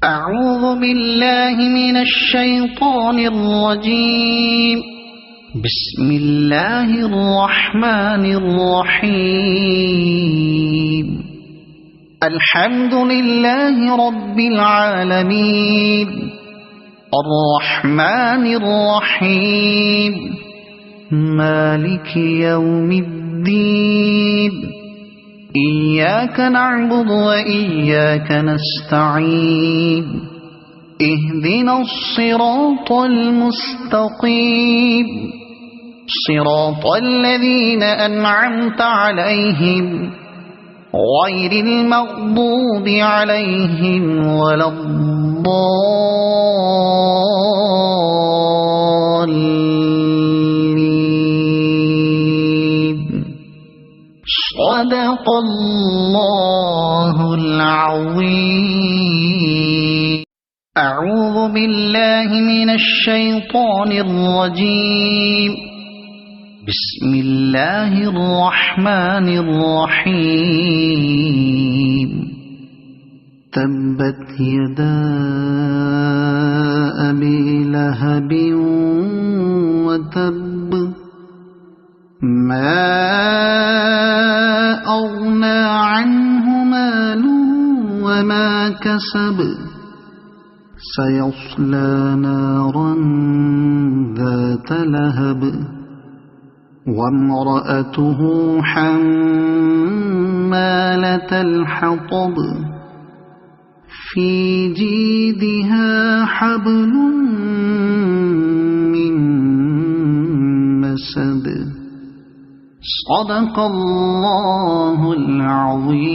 أعوذ بالله من الشيطان الرجيم. بسم الله الرحمن الرحيم. الحمد لله رب العالمين الرحمن الرحيم مالك يوم الدين. إياك نعبد وإياك نستعين. اهدنا الصراط المستقيم صراط الذين أنعمت عليهم غير المغضوب عليهم ولا الضالين. صدق الله العظيم. أعوذ بالله من الشيطان الرجيم. بسم الله الرحمن الرحيم. تبت يدا أبي لهب وتب. ما أغنى عنه ماله وما كسب. سيصلى نارا ذات لهب وامرأته حمالة الحطب في جيدها حبل من مسد. صدق الله العظيم.